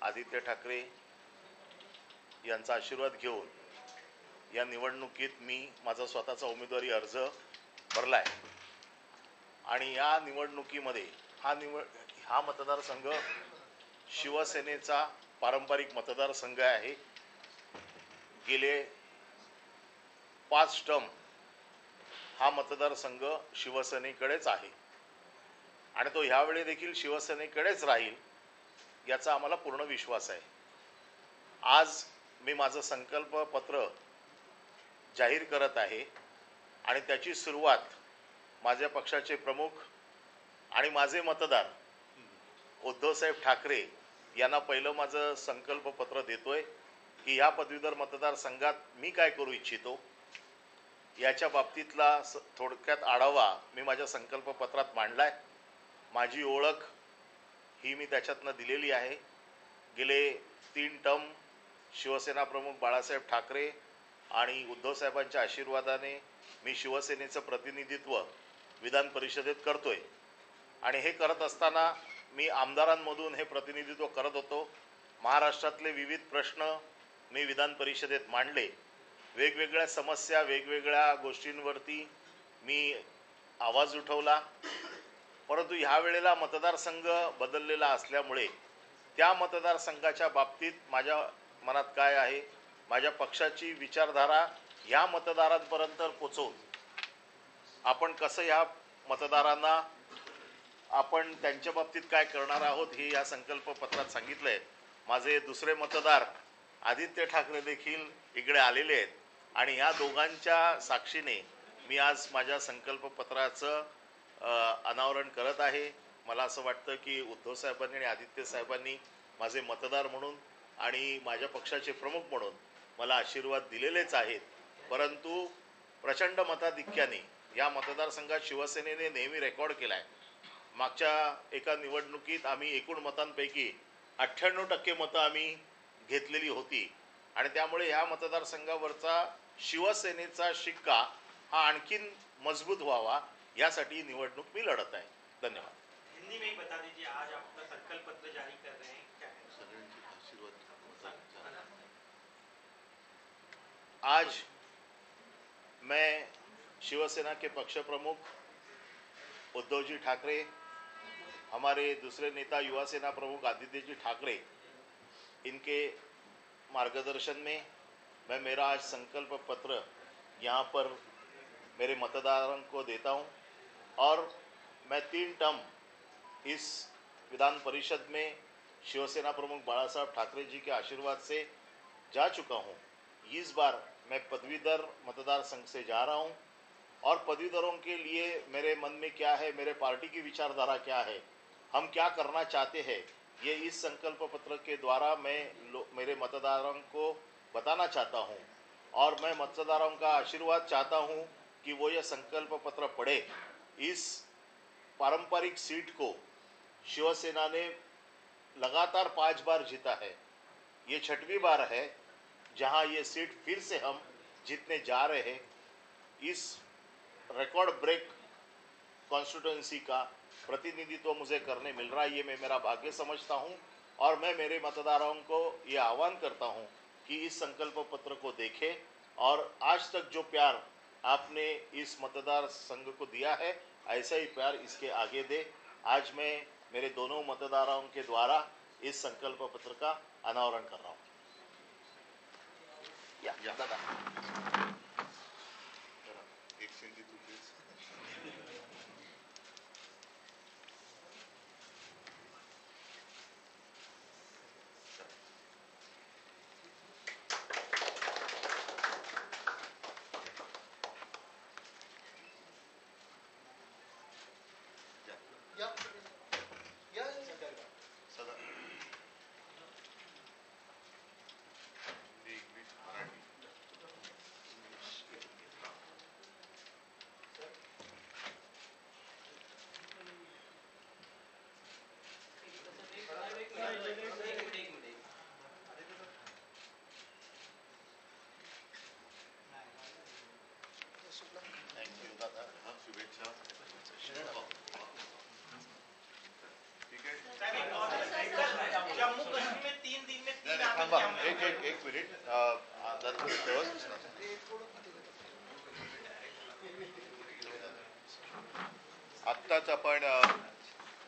आदित्य ठाकरे यांचा आशीर्वाद घेऊन या निवडणुकीत मी माझा स्वतःचा उमेदवारी अर्ज भरलाय आणि या निवडणुकीमध्ये हा मतदारसंघ शिवसेनेचा पारंपरिक मतदारसंघ आहे। गेले 5 टर्म हा मतदारसंघ शिवसेनेकडेच आहे आणि तो ह्यावेळी देखील शिवसेनेकडेच राहील याचा आम्हाला पूर्ण विश्वास आहे। आज मी माझं संकल्प पत्र जाहीर करत आहे आणि त्याची सुरुवात माझ्या पक्षाचे प्रमुख आणि माझे मतदार उद्धवसाहेब ठाकरे यांना पहिलं माझं संकल्प पत्र देतोय की या पदवीधर मतदारसंघात मी काय करू इच्छितो याच्या बाबतीतला थोडक्यात आढावा मी माझ्या संकल्प पत्रात मांडलाय। माझी ओळख ही मी त्याच्यातनं दिलेली आहे। गेले 3 टर्म शिवसेना प्रमुख बाळासाहेब ठाकरे आणि उद्धव साहेबांच्या आशीर्वादाने मी शिवसेनेचं प्रतिनिधित्व विधान परिषदेत करतोय आणि हे करत असताना मी आमदारांमधून हे प्रतिनिधित्व करत होतो। महाराष्ट्रातले विविध प्रश्न मी विधान परिषदेत मांडले, वेगवेगळ्या समस्या वेगवेगळ्या गोष्टींवरती मी आवाज उठवला, परंतु ह्या वेळेला मतदारसंघ बदललेला असल्यामुळे त्या मतदारसंघाच्या बाबतीत माझ्या मनात काय आहे, माझ्या पक्षाची विचारधारा या मतदारांपर्यंत पोहोचवून आपण कसं या मतदारांना आपण त्यांच्या बाबतीत काय करणार आहोत हे या संकल्प पत्रात सांगितलंय। माझे दुसरे मतदार आदित्य ठाकरे देखील इकडे आलेले आहेत आणि या दोघांच्या साक्षीने मी आज माझ्या संकल्प पत्राचं अनावरण करत आहे। मला असं वाटतं की उद्धव साहेबांनी आणि आदित्य साहेबांनी माझे मतदार म्हणून आणि माझ्या पक्षाचे प्रमुख म्हणून मला आशीर्वाद दिलेलेच आहेत, परंतु प्रचंड मताधिक्याने या मतदारसंघात शिवसेनेने नेहमी रेकॉर्ड केला आहे। मागच्या एका निवडणुकीत आम्ही एकूण मतांपैकी 98% मतं आम्ही घेतलेली होती आणि त्यामुळे ह्या मतदारसंघावरचा शिवसेनेचा शिक्का हा आणखीन मजबूत व्हावा यासाठी निवडणूक मी लढत आहे। धन्यवाद। हिंदी में ही बता दीजिए, आज आप अपना संकल्प पत्र जारी कर रहे हैं, क्या है? आज मैं शिवसेना के पक्ष प्रमुख उद्धव जी ठाकरे, हमारे दूसरे नेता युवा सेना प्रमुख आदित्य जी ठाकरे, इनके मार्गदर्शन में मैं मेरा आज संकल्प पत्र यहाँ पर मेरे मतदारों को देता हूँ और मैं 3 टर्म इस विधान परिषद में शिवसेना प्रमुख बाला साहब ठाकरे जी के आशीर्वाद से जा चुका हूँ। इस बार मैं पदवीधर मतदार संघ से जा रहा हूँ और पदवीधरों के लिए मेरे मन में क्या है, मेरे पार्टी की विचारधारा क्या है, हम क्या करना चाहते हैं, ये इस संकल्प पत्र के द्वारा मैं मेरे मतदारों को बताना चाहता हूँ और मैं मतदारों का आशीर्वाद चाहता हूँ कि वो ये संकल्प पत्र पढ़े। इस पारंपरिक सीट को शिवसेना ने लगातार 5 बार जीता है, ये 6वीं बार है जहां ये सीट फिर से हम जीतने जा रहे हैं। इस रिकॉर्ड ब्रेक कॉन्स्टिट्यूएंसी का प्रतिनिधित्व मुझे करने मिल रहा है, ये मैं मेरा भाग्य समझता हूं और मैं मेरे मतदारों को ये आह्वान करता हूं कि इस संकल्प पत्र को देखें और आज तक जो प्यार आपने इस मतदार संघ को दिया है ऐसा ही प्यार इसके आगे दे। आज मैं मेरे दोनों मतदारों के द्वारा इस संकल्प पत्र का अनावरण कर रहा हूँ। दादा एक सेकंड तू प्लीज। थांबा एक मिनिट आत्ताच आपण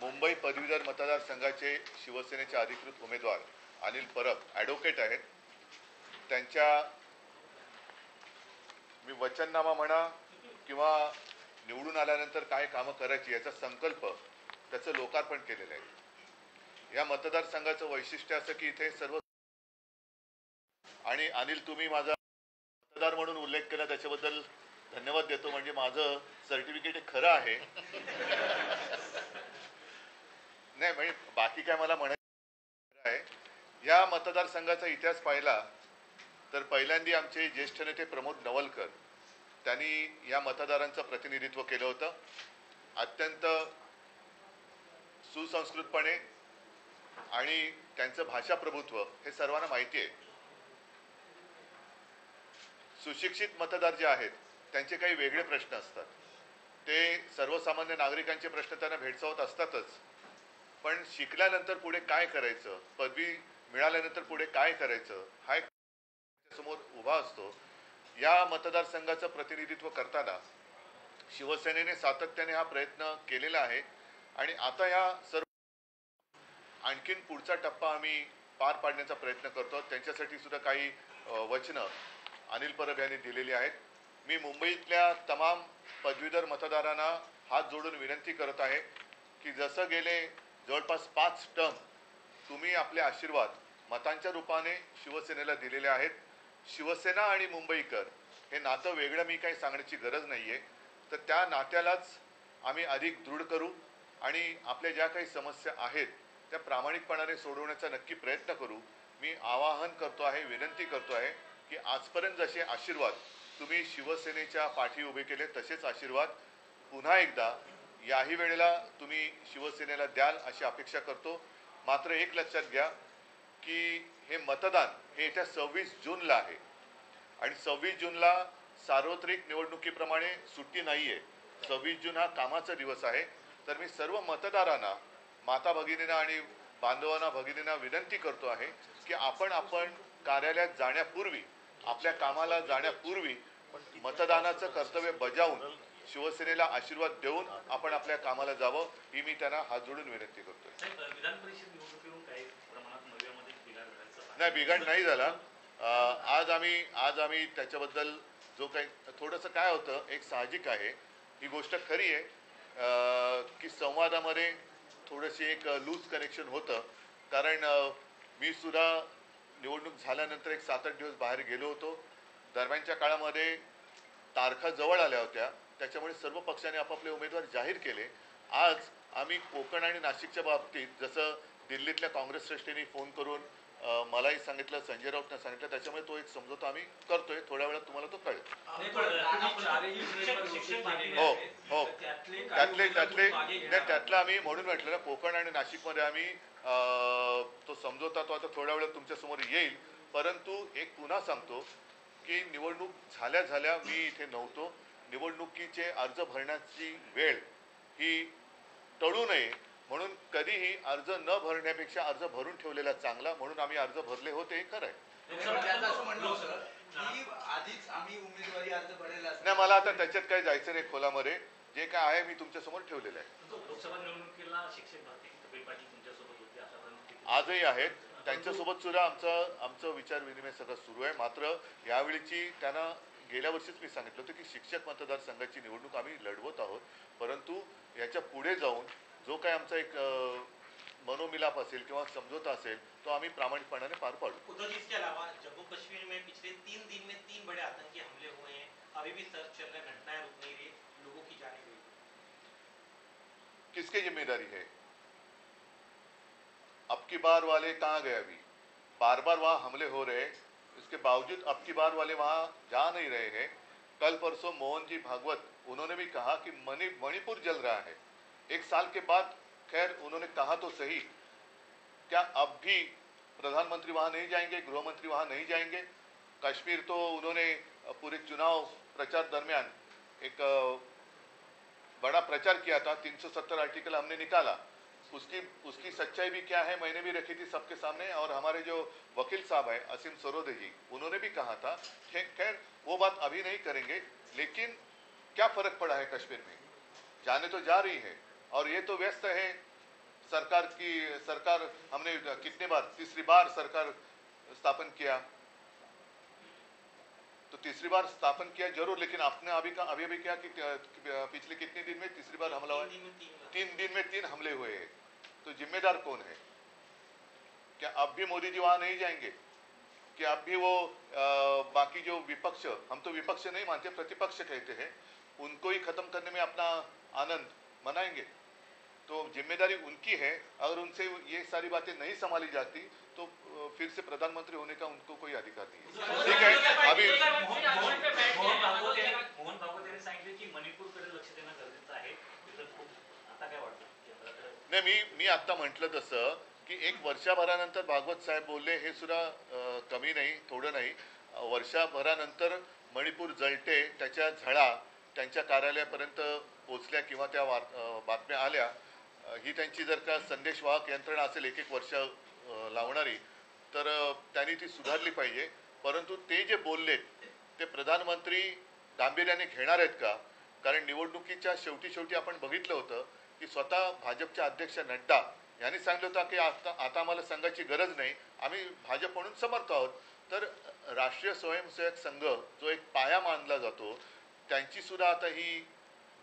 मुंबई पदवीधर मतदारसंघाचे शिवसेनेचे अधिकृत उमेदवार अनिल परब ॲडव्होकेट आहेत. त्यांच्या मी वचननामा म्हणा किंवा निवडून आल्यानंतर काय कामं करायची याचा संकल्प त्याचं लोकार्पण केलेलं आहे. या मतदारसंघाचं वैशिष्ट्य असं की इथे सर्व आणि अनिल तुम्ही माझा मतदार म्हणून उल्लेख केला त्याच्याबद्दल धन्यवाद देतो. म्हणजे माझं सर्टिफिकेट हे खरं आहे. नाही म्हणजे बाकी काय मला म्हणायचं आहे. या मतदारसंघाचा इतिहास पाहिला तर पहिल्यांदा आमचे ज्येष्ठ नेते प्रमोद नवलकर त्यांनी या मतदारांचं प्रतिनिधित्व केलं होतं. अत्यंत सुसंस्कृतपणे आणि त्यांचं भाषा प्रभुत्व हे सर्वांना माहिती आहे. सुशिक्षित मतदार जे आहेत त्यांचे काही वेगळे प्रश्न असतात. ते सर्वसामान्य नागरिकांचे प्रश्न त्यांना भेडसावत असतातच. पण शिकल्यानंतर पुढे काय करायचं, पदवी मिळाल्यानंतर पुढे काय करायचं हा एक समोर उभा असतो. या मतदारसंघाचं प्रतिनिधित्व करताना शिवसेनेने सातत्याने हा प्रयत्न केलेला आहे आणि आता या सर्व आणखीन पुढचा टप्पा आम्ही पार पाडण्याचा प्रयत्न करतो. त्यांच्यासाठी सुद्धा काही वचनं अनिल परब यांनी दिलेली आहेत. मी मुंबईतल्या तमाम पदवीधर मतदारांना हात जोडून विनंती करत आहे की जसं गेले जवळपास 5 टर्म तुम्ही आपले आशीर्वाद मतांच्या रूपाने शिवसेनेला दिलेले आहेत. शिवसेना आणि मुंबईकर हे नातं वेगळं मी काही सांगण्याची गरज नाही आहे. तर त्या नात्यालाच आम्ही अधिक दृढ करू आणि आपल्या ज्या काही समस्या आहेत त्या प्रामाणिकपणाने सोडवण्याचा नक्की प्रयत्न करू. मी आवाहन करतो आहे, विनंती करतो आहे की आजपर्यंत जसे आशीर्वाद तुम्ही शिवसेनेच्या पाठी उभे केले तसेच आशीर्वाद पुन्हा एकदा याही वेळेला तुम्ही शिवसेनेला द्याल अशी अपेक्षा करतो. मात्र एक लक्षात घ्या की हे मतदान हे येत्या 26 जूनला आहे आणि 26 जूनला सार्वत्रिक निवडणुकीप्रमाणे सुट्टी नाही आहे. 26 जून हा कामाचा दिवस आहे. तर मी सर्व मतदारांना, माता भगिनींना आणि बांधवांना भगिनींना विनंती करतो आहे की आपण कार्यालयात जाण्यापूर्वी, आपल्या कामाला जाण्यापूर्वी मतदानाचं कर्तव्य बजावून शिवसेनेला आशीर्वाद देऊन आपण आपल्या कामाला जावं ही मी त्यांना हात जोडून विनंती करतोय. विधान परिषद निवडणुकीवरून काही प्रमाणात नव्यामध्ये बिघाड झाला नाही, बिघाड नाही झाला. आज आम्ही त्याच्याबद्दल जो काही थोडंसं काय होतं, एक साहजिक आहे ही गोष्ट खरी आहे की संवादामध्ये थोडंशी एक लूज कनेक्शन होतं. कारण मी सुद्धा निवडणूक झाल्यानंतर एक 7-8 दिवस बाहेर गेलो होतो. दरम्यानच्या काळामध्ये तारखा जवळ आल्या होत्या, त्याच्यामुळे सर्व पक्षांनी आपापले उमेदवार जाहीर केले. आज आम्ही कोकण आणि नाशिकच्या बाबतीत जसं दिल्लीतल्या काँग्रेस श्रेष्ठींनी फोन करून मलाही सांगितलं, संजय राऊतनं सांगितलं, त्याच्यामुळे तो एक समझोता आम्ही करतोय. थोड्या वेळात तुम्हाला तो कळेल. हो, त्यातलं आम्ही म्हणून म्हटलं ना, कोकण आणि नाशिकमध्ये आम्ही तो समझोता तो आता थोड्या वेळात तुमच्यासमोर येईल. परंतु एक पुन्हा सांगतो की निवडणूक झाल्या मी इथे नव्हतो. निवडणुकीचे अर्ज भरण्याची वेळ ही टळू नये म्हणून कधीही अर्ज न भरण्यापेक्षा अर्ज भरून ठेवलेला चांगला, म्हणून आम्ही अर्ज भरले होते. हे खरं आहे. नाही, मला आता त्याच्यात काही जायचं नाही खोलामध्ये. जे काय आहे मी तुमच्यासमोर ठेवलेलं आहे. लोकसभा निवडणुकीला शिक्षक भारती पाटील तुमच्यासोबत होते आतापर्यंत? आजही आहेत. त्यांच्यासोबत सुद्धा आमचं विचार विनिमय सगळं सुरू आहे. मात्र यावेळीची त्यांना गेल्या वर्षीच मी सांगितलं होतं की शिक्षक मतदारसंघाची निवडणूक आम्ही लढवत आहोत. परंतु याच्या पुढे जाऊन जो काही आमचा एक मनोमिलाप असेल किंवा समझोता असेल तो आम्ही प्रामाणिकपणाने पार पाडू. उद्धव जी, इसके अलावा जम्मू कश्मीर में पिछले 3 दिन में 3 बड़े आतंकी हमले हुए हैं. अभी भी सर्च चल रहा है, घटनाएं रुक नहीं रही, लोगों की जाने गई. किसकी जिम्मेदारी है? अब की बार वाले कहाँ गए? अभी बार बार वहाँ हमले हो रहे, इसके बावजूद अब की बार वाले वहाँ जा नहीं रहे हैं. कल परसों मोहन जी भागवत उन्होंने भी कहा कि मणिपुर जल रहा है. 1 साल के बाद, खैर उन्होंने कहा तो सही, क्या अब भी प्रधानमंत्री वहाँ नहीं जाएंगे, गृहमंत्री वहाँ नहीं जाएंगे? कश्मीर तो उन्होंने पूरे चुनाव प्रचार दरमियान एक बड़ा प्रचार किया था. 370 आर्टिकल हमने निकाला. उसकी उसकी सच्चाई भी क्या है मैंने भी रखी थी सबके सामने, और हमारे जो वकील साहब हैं असीम सरोदे जी, उन्होंने भी कहा था। खैर वो बात अभी नहीं करेंगे, लेकिन क्या फर्क पड़ा है कश्मीर में, जाने तो जा रही है। और ये तो व्यस्त है सरकार हमने कितने बार, तीसरी बार सरकार स्थापन किया, तो तीसरी बार स्थापन किया जरूर, लेकिन आपने अभी क्या कि पिछले कितने दिन में तीसरी बार हमला हुआ है? 3 दिन में 3 हमले हुए हैं। तो जिम्मेदार कौन है? क्या अब भी मोदी जी वहां नहीं जाएंगे? कि अब भी वो बाकी जो विपक्ष, हम तो विपक्ष नहीं मानते, प्रतिपक्ष कहते हैं, उनको ही खत्म करने में अपना आनंद मनाएंगे? तो जिम्मेदारी उनकी है। अगर उनसे ये सारी बातें नहीं संभाली जाती तो फिर से प्रधानमंत्री होने का उनको कोई अधिकार नहीं है। ठीक है, अभी मोहन भागवत यांनी सांगितले की मणिपूरकडे लक्ष देणं गरजेचं आहे. आता काय वाटतं? नाही, मी आता म्हटलं तसं की एक वर्षभरानंतर भागवत साहेब बोलले हे सुद्धा कमी नाही, थोडं नाही. वर्षभरानंतर मणिपूर जळते, त्याच्या झळा त्यांच्या कार्यालयापर्यंत पोहोचल्या किंवा त्या बातम्या आल्या, ही त्यांची जर का संदेशवाहक यंत्रणा असेल एक वर्ष लावणारी, तर त्यांनी ती सुधारली पाहिजे. परंतु ते जे बोललेत ते प्रधानमंत्री गांभीर्याने घेणार आहेत का? कारण निवडणुकीच्या शेवटी आपण बघितलं होतं की स्वतः भाजपचे अध्यक्ष नड्डा यांनी सांगितलं होतं की आता आम्हाला संघाची गरज नाही, आम्ही भाजप म्हणून समर्थ आहोत. तर राष्ट्रीय स्वयंसेवक संघ जो एक पाया मानला जातो, त्यांची सुद्धा आता ही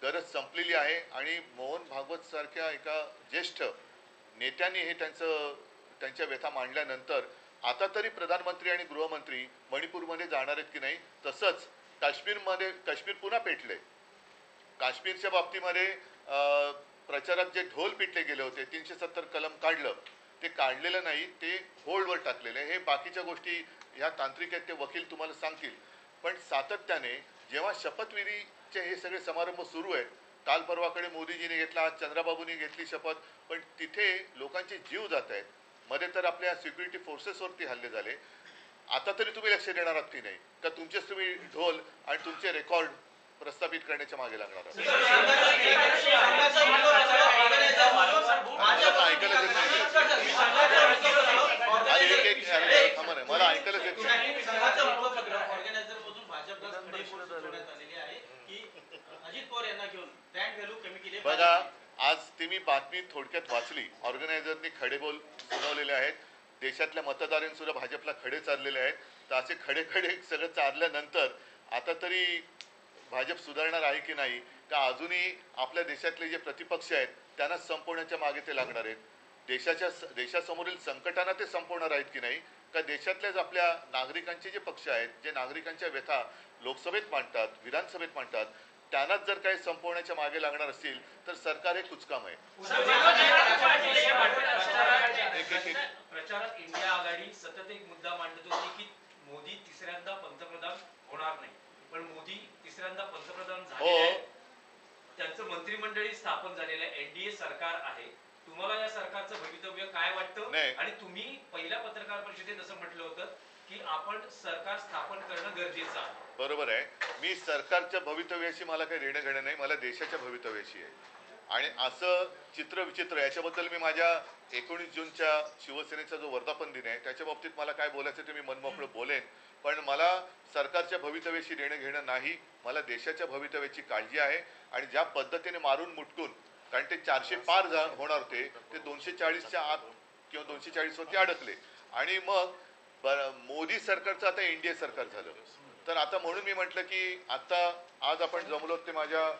गरज संपलेली आहे. आणि मोहन भागवत सारख्या एका ज्येष्ठ नेत्यांनी हे त्यांच्या व्यथा मांडल्यानंतर आता तरी प्रधानमंत्री आणि गृहमंत्री मणिपूरमध्ये जाणार आहेत की नाही. तसंच काश्मीर पुन्हा पेटले. काश्मीरच्या बाबतीमध्ये प्रचारात जे ढोल पिटले गेले होते, 370 कलम काढलं, ते काढलेलं नाही, ते होल्डवर टाकलेलं. हे बाकीच्या गोष्टी ह्या तांत्रिक आहेत, ते वकील तुम्हाला सांगतील. पण सातत्याने जेव्हा शपथविधीचे हे सगळे समारंभ सुरू आहेत, काल परवाकडे मोदीजीने घेतला, आज चंद्राबाबूंनी घेतली शपथ, पण तिथे लोकांचे जीव जात आहेत. मध्ये तर आपल्या सिक्युरिटी फोर्सेसवरती हल्ले झाले. आता तरी तुम्ही लक्ष देणार आहात की नाही? का तुमचेच तुम्ही ढोल आणि तुमचे रेकॉर्ड प्रस्थापित करण्याच्या मागे लागणार आहात? मला ऐकायलाच येत नाही. बघा, आज ती मी बातमी थोडक्यात वाचली. ऑर्गनायझरनी खडे बोल सुनावलेले आहेत. देशातल्या मतदारांनी सुद्धा भाजपला खडे चाललेले आहेत. तर असे खडे सगळं चालल्यानंतर आता तरी भाजप सुधारणार आहे की नाही, का अजूनही आपल्या देशातले जे प्रतिपक्ष आहेत त्यांना संपवण्याच्या मागे ते लागणार आहेत? देशासमोरील संकटांना ते संपवणार आहेत की नाही, का देशातल्याच आपल्या नागरिकांचे जे पक्ष आहेत, जे नागरिकांच्या व्यथा लोकसभेत मांडतात, विधानसभेत मांडतात, त्यांनाच जर काही संपवण्याच्या मागे लागणार असतील तर सरकार हे कुचकाम आहे. प्रचारात इंडिया आघाडी सतत एक मुद्दा मांडत होती की मोदी तिसऱ्यांदा पंतप्रधान होणार नाही, पण मोदी तिसऱ्यांदा पंतप्रधान झाले. त्यांचं मंत्रिमंडळी स्थापन झालेलं आहे, एनडीए सरकार आहे. तुम्हाला या सरकारचं भवितव्य काय वाटतं? आणि तुम्ही पहिल्या पत्रकार परिषदेत असं म्हटलं होतं की आपण सरकार स्थापन करणं गरजेचं आहे. बरोबर आहे. मी सरकारच्या भवितव्याशी मला काही देणं घेणं नाही, मला देशाच्या भवितव्याशी आहे. आणि असं चित्रविचित्र याच्याबद्दल मी माझ्या 19 जूनच्या शिवसेनेचा जो वर्धापन दिन आहे त्याच्या बाबतीत मला काय बोलायचं ते मी मनमोकळं बोलेन. पण मला सरकारच्या भवितव्याशी देणं घेणं नाही, मला देशाच्या भवितव्याची काळजी आहे. आणि ज्या पद्धतीने मारून मुटकून, कारण ते 400 पार होणार होते, ते 240च्या आत किंवा 240 वरती अडकले. आणि मग मोदी सरकारचं आता एनडीए सरकार झालं. तर आता म्हणून मी म्हटलं की आज आपण जमलो ते माझ्या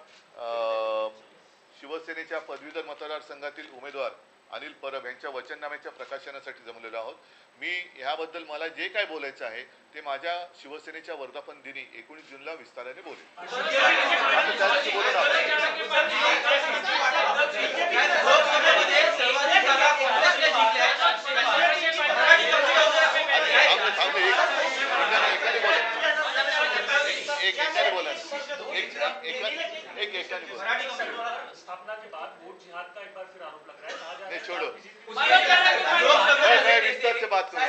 शिवसेनेच्या पदवीधर मतदारसंघातील उमेदवार अनिल परब यांच्या वचननाम्याच्या प्रकाशनासाठी जमलेलो आहोत. मी ह्याबद्दल मला जे काय बोलायचं आहे ते माझ्या शिवसेनेच्या वर्धापन दिनी 19 जूनला विस्ताराने बोलेन. स्थापना के बाद वोट जिहाद का एक बार फिर आरोप लग रहा है. नहीं छोड़ो, मैं विस्तार से बात करूँ.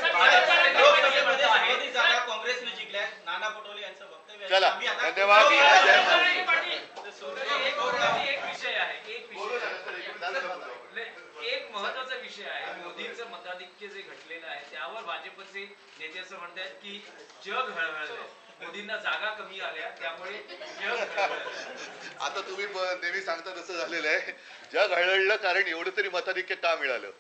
काँग्रेसने जिंकल्या, नाना पटोले यांचं वक्तव्य. चला, धन्यवाद. एक विषय आहे, एक त्यावर भाजपचे नेते असं म्हणतात की जग हळहळलंय, मोदींना जागा कमी आल्या त्यामुळे जग हळहळलंय. आता तुम्ही नेहमी सांगता तसं झालेलं आहे. जग हळहळलं कारण एवढं तरी मताधिक्य का मिळालं.